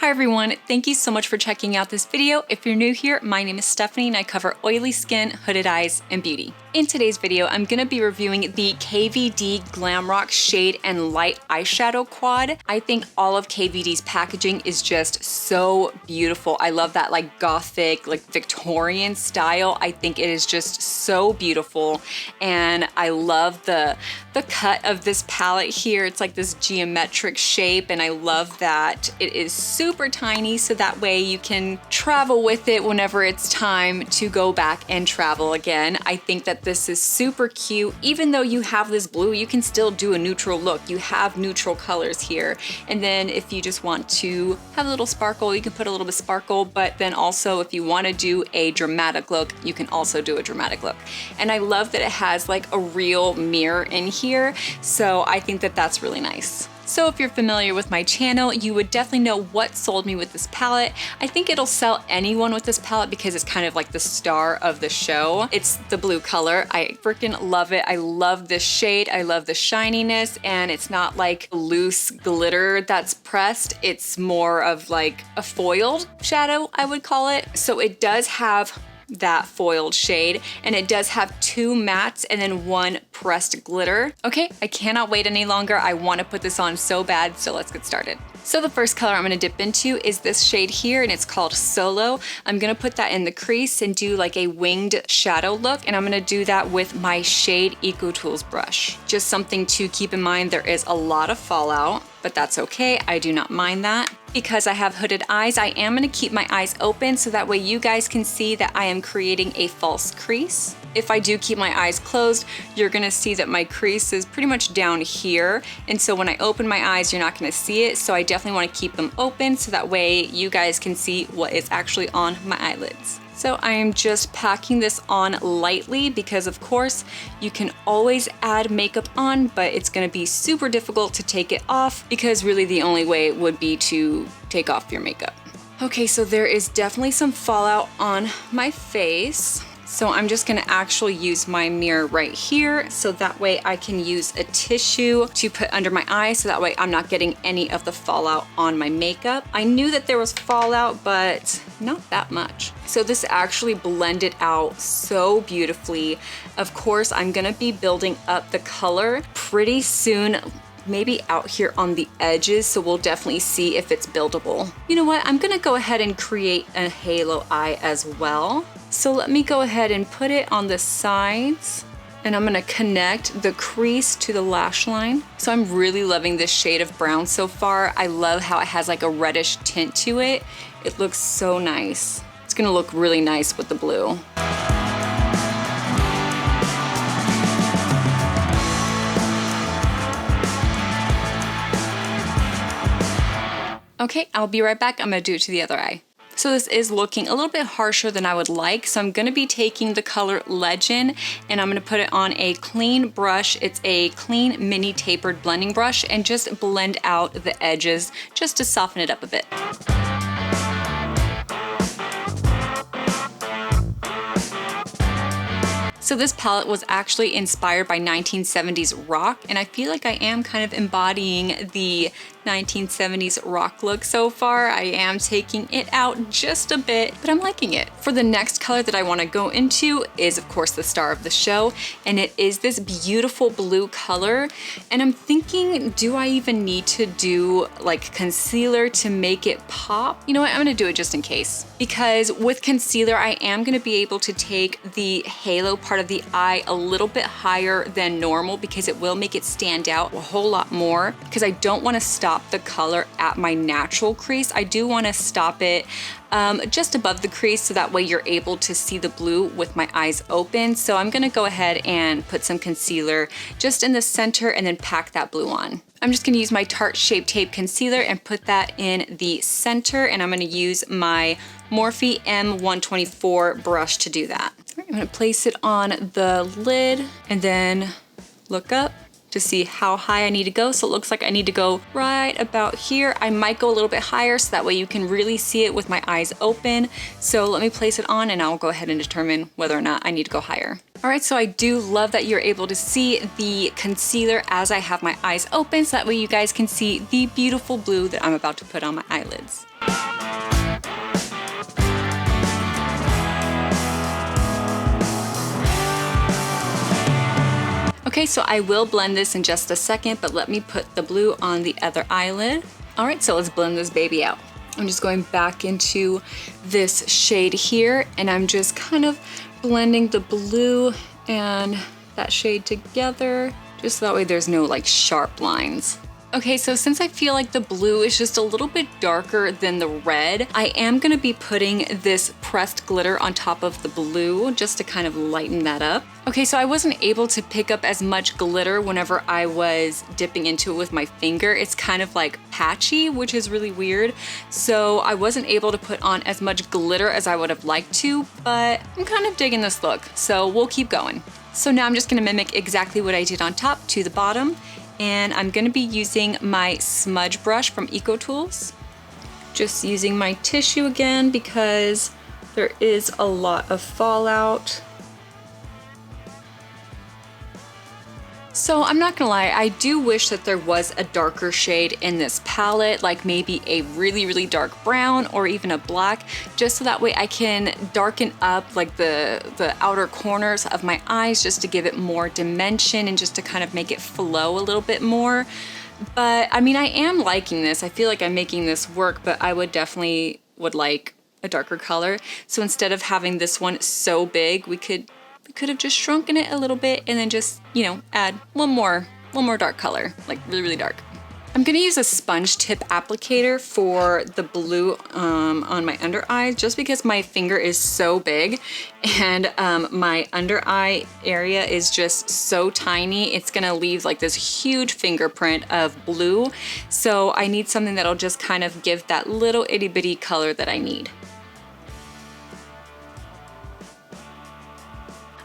Hi everyone, thank you so much for checking out this video. If you're new here, my name is Stephanie and I cover oily skin, hooded eyes, and beauty. In today's video, I'm going to be reviewing the KVD Glamrok Shade and Light Eyeshadow Quad. I think all of KVD's packaging is just so beautiful. I love that like gothic, like Victorian style. I think it is just so beautiful. And I love the cut of this palette here. It's like this geometric shape and I love that it is super tiny so that way you can travel with it whenever it's time to go back and travel again. I think that this is super cute. Even though you have this blue, you can still do a neutral look. You have neutral colors here. And then if you just want to have a little sparkle, you can put a little bit of sparkle, but then also if you want to do a dramatic look, you can also do a dramatic look. And I love that it has like a real mirror in here. So I think that that's really nice. So if you're familiar with my channel, you would definitely know what sold me with this palette. I think it'll sell anyone with this palette because it's kind of like the star of the show. It's the blue color. I freaking love it. I love this shade. I love the shininess, and it's not like loose glitter that's pressed. It's more of like a foiled shadow, I would call it. So it does have that foiled shade, and it does have two mattes and then one pressed glitter. Okay, I cannot wait any longer. I want to put this on so bad, so let's get started. So the first color I'm going to dip into is this shade here, and it's called Solo. I'm going to put that in the crease and do like a winged shadow look, and I'm going to do that with my Shade Eco Tools brush. Just something to keep in mind, there is a lot of fallout, but that's okay. I do not mind that. Because I have hooded eyes, I am going to keep my eyes open so that way you guys can see that I am creating a false crease. If I do keep my eyes closed, you're going to see that my crease is pretty much down here. And so when I open my eyes, you're not going to see it. So I definitely want to keep them open so that way you guys can see what is actually on my eyelids. So I am just packing this on lightly because of course you can always add makeup on, but it's gonna be super difficult to take it off because really the only way would be to take off your makeup. Okay, so there is definitely some fallout on my face. So I'm just gonna actually use my mirror right here so that way I can use a tissue to put under my eye so that way I'm not getting any of the fallout on my makeup. I knew that there was fallout, but not that much. So this actually blended out so beautifully. Of course, I'm gonna be building up the color pretty soon, maybe out here on the edges, so we'll definitely see if it's buildable. You know what, I'm gonna go ahead and create a halo eye as well. So let me go ahead and put it on the sides, and I'm gonna connect the crease to the lash line. So I'm really loving this shade of brown so far. I love how it has like a reddish tint to it. It looks so nice. It's gonna look really nice with the blue. Okay, I'll be right back. I'm gonna do it to the other eye. So this is looking a little bit harsher than I would like. So I'm gonna be taking the color Legend and I'm gonna put it on a clean brush. It's a clean mini tapered blending brush and just blend out the edges just to soften it up a bit. So this palette was actually inspired by 1970s rock, and I feel like I am kind of embodying the 1970s rock look so far. I am taking it out just a bit, but I'm liking it. For the next color that I want to go into is of course the star of the show, and it is this beautiful blue color. And I'm thinking, do I even need to do like concealer to make it pop? You know what, I'm gonna do it just in case. Because with concealer, I am gonna be able to take the halo part of the eye a little bit higher than normal because it will make it stand out a whole lot more, because I don't want to stop the color at my natural crease. I do want to stop it just above the crease so that way you're able to see the blue with my eyes open. So I'm gonna go ahead and put some concealer just in the center and then pack that blue on. I'm just gonna use my Tarte Shape Tape Concealer and put that in the center, and I'm gonna use my Morphe M124 brush to do that. I'm gonna place it on the lid and then look up to see how high I need to go. So it looks like I need to go right about here. I might go a little bit higher so that way you can really see it with my eyes open. So let me place it on and I'll go ahead and determine whether or not I need to go higher. All right, so I do love that you're able to see the concealer as I have my eyes open, so that way you guys can see the beautiful blue that I'm about to put on my eyelids. Okay, so I will blend this in just a second, but let me put the blue on the other eyelid. All right, so let's blend this baby out. I'm just going back into this shade here, and I'm just kind of blending the blue and that shade together, just so that way there's no like sharp lines. Okay, so since I feel like the blue is just a little bit darker than the red, I am gonna be putting this pressed glitter on top of the blue just to kind of lighten that up. Okay, so I wasn't able to pick up as much glitter whenever I was dipping into it with my finger. It's kind of like patchy, which is really weird. So I wasn't able to put on as much glitter as I would have liked to, but I'm kind of digging this look, so we'll keep going. So now I'm just gonna mimic exactly what I did on top to the bottom. And I'm gonna be using my smudge brush from EcoTools. Just using my tissue again because there is a lot of fallout. So I'm not gonna lie, I do wish that there was a darker shade in this palette, like maybe a really, really dark brown or even a black, just so that way I can darken up like the outer corners of my eyes just to give it more dimension and just to kind of make it flow a little bit more. But I mean, I am liking this. I feel like I'm making this work, but I would definitely like a darker color. So instead of having this one so big, we could have just shrunken it a little bit and then just, you know, add one more dark color, like really, really dark. I'm gonna use a sponge tip applicator for the blue on my under eye, just because my finger is so big and my under eye area is just so tiny. It's gonna leave like this huge fingerprint of blue. So I need something that'll just kind of give that little itty bitty color that I need.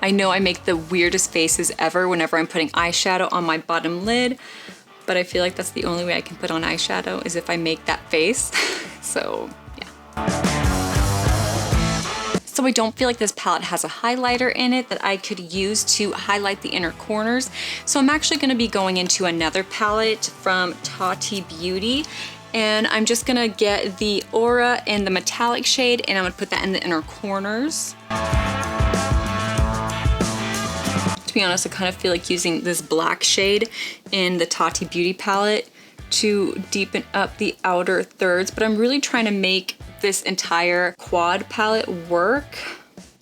I know I make the weirdest faces ever whenever I'm putting eyeshadow on my bottom lid, but I feel like that's the only way I can put on eyeshadow is if I make that face. So, yeah. So I don't feel like this palette has a highlighter in it that I could use to highlight the inner corners. So I'm actually gonna be going into another palette from Tati Beauty, and I'm just gonna get the Aura in the metallic shade, and I'm gonna put that in the inner corners. To be honest, I kind of feel like using this black shade in the Tati Beauty palette to deepen up the outer thirds, but I'm really trying to make this entire quad palette work.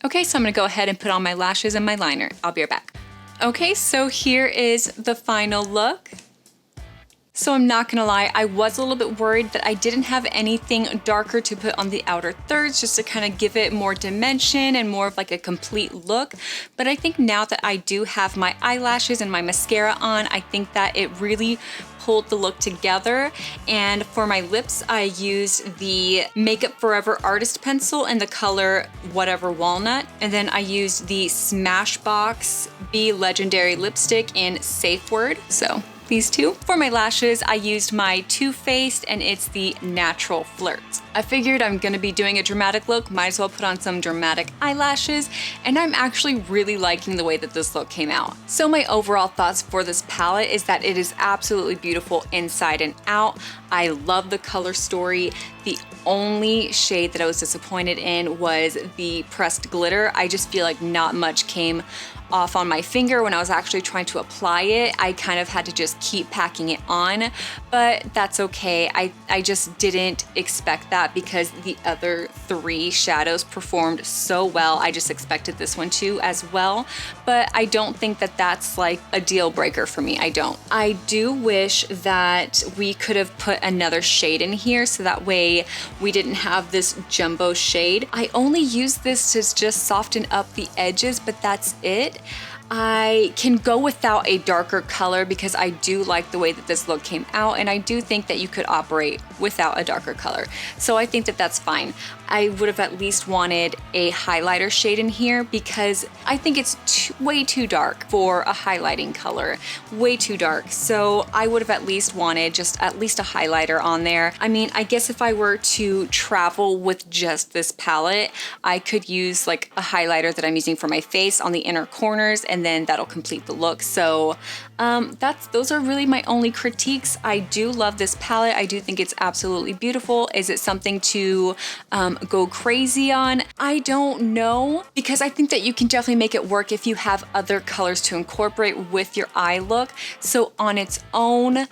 Okay, so I'm gonna go ahead and put on my lashes and my liner. I'll be right back. Okay, so here is the final look. So I'm not gonna lie, I was a little bit worried that I didn't have anything darker to put on the outer thirds just to kind of give it more dimension and more of like a complete look. But I think now that I do have my eyelashes and my mascara on, I think that it really pulled the look together. And for my lips, I used the Makeup Forever Artist Pencil in the color Whatever Walnut. And then I used the Smashbox Be Legendary Lipstick in Safe Word. So these two. For my lashes, I used my Too Faced, and it's the Natural Flirt. I figured I'm gonna be doing a dramatic look, might as well put on some dramatic eyelashes, and I'm actually really liking the way that this look came out. So my overall thoughts for this palette is that it is absolutely beautiful inside and out. I love the color story. The only shade that I was disappointed in was the pressed glitter. I just feel like not much came off on my finger when I was actually trying to apply it. I kind of had to just keep packing it on, but that's okay. I just didn't expect that because the other three shadows performed so well. I just expected this one too as well, but I don't think that that's like a deal breaker for me. I don't. I do wish that we could have put another shade in here so that way we didn't have this jumbo shade. I only use this to just soften up the edges, but that's it. I can go without a darker color because I do like the way that this look came out, and I do think that you could operate without a darker color. So I think that that's fine. I would have at least wanted a highlighter shade in here because I think it's way too dark for a highlighting color, way too dark. So I would have at least wanted just at least a highlighter on there. I mean, I guess if I were to travel with just this palette, I could use like a highlighter that I'm using for my face on the inner corners and and then that'll complete the look. So those are really my only critiques. I do love this palette. I do think it's absolutely beautiful. Is it something to go crazy on? I don't know, because I think that you can definitely make it work if you have other colors to incorporate with your eye look. So on its own,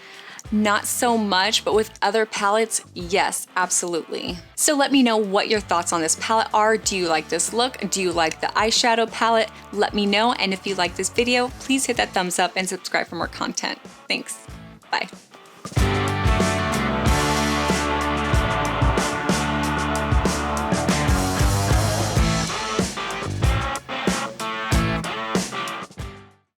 not so much, but with other palettes, yes, absolutely. So let me know what your thoughts on this palette are. Do you like this look? Do you like the eyeshadow palette? Let me know. And if you like this video, please hit that thumbs up and subscribe for more content. Thanks. Bye.